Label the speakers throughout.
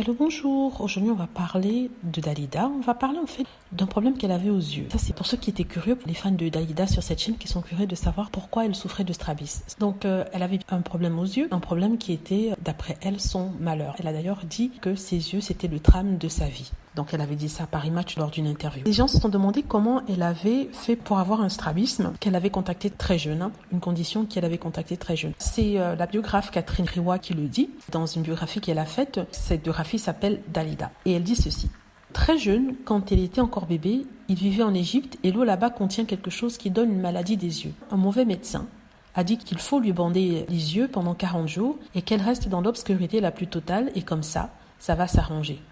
Speaker 1: Allô, bonjour. Aujourd'hui, on va parler de Dalida. On va parler en fait d'un problème qu'elle avait aux yeux. Ça, c'est pour ceux qui étaient curieux, pour les fans de Dalida sur cette chaîne qui sont curieux de savoir pourquoi elle souffrait de strabisme. Donc, elle avait un problème aux yeux, un problème qui était, d'après elle, son malheur. Elle a d'ailleurs dit que ses yeux, c'était le drame de sa vie. Donc, elle avait dit ça à Paris Match lors d'une interview. Les gens se sont demandé comment elle avait fait pour avoir un strabisme qu'elle avait contacté très jeune, une condition qu'elle avait contactée très jeune. C'est la biographe Catherine Riwa qui le dit. Dans une biographie qu'elle a faite, cette biographie s'appelle Dalida. Et elle dit ceci. Très jeune, quand elle était encore bébé, il vivait en Égypte et l'eau là-bas contient quelque chose qui donne une maladie des yeux. Un mauvais médecin a dit qu'il faut lui bander les yeux pendant 40 jours et qu'elle reste dans l'obscurité la plus totale et comme ça va s'arranger.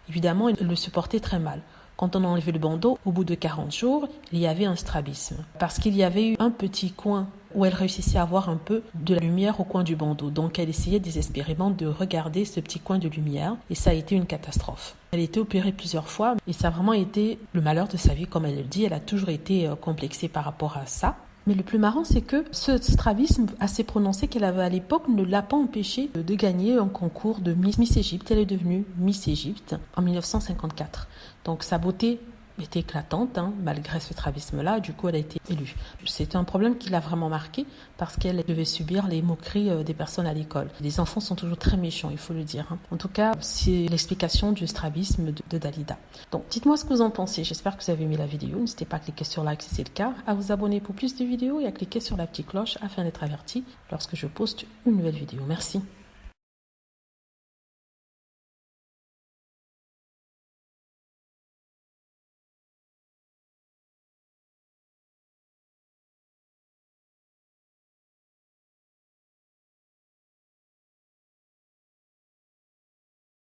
Speaker 1: Évidemment, elle le supportait très mal. Quand on a enlevé le bandeau, au bout de 40 jours, il y avait un strabisme. Parce qu'il y avait eu un petit coin où elle réussissait à voir un peu de la lumière au coin du bandeau. Donc elle essayait désespérément de regarder ce petit coin de lumière et ça a été une catastrophe. Elle a été opérée plusieurs fois et ça a vraiment été le malheur de sa vie, comme elle le dit. Elle a toujours été complexée par rapport à ça. Mais le plus marrant, c'est que ce strabisme assez prononcé qu'elle avait à l'époque ne l'a pas empêchée de gagner un concours de Miss Égypte. Elle est devenue Miss Égypte en 1954. Donc sa beauté était éclatante, malgré ce strabisme-là. Du coup, elle a été élue. C'était un problème qui l'a vraiment marquée parce qu'elle devait subir les moqueries des personnes à l'école. Les enfants sont toujours très méchants, il faut le dire. En tout cas, c'est l'explication du strabisme de Dalida. Donc, dites-moi ce que vous en pensez. J'espère que vous avez aimé la vidéo. N'hésitez pas à cliquer sur like si c'est le cas, à vous abonner pour plus de vidéos et à cliquer sur la petite cloche afin d'être averti lorsque je poste une nouvelle vidéo. Merci.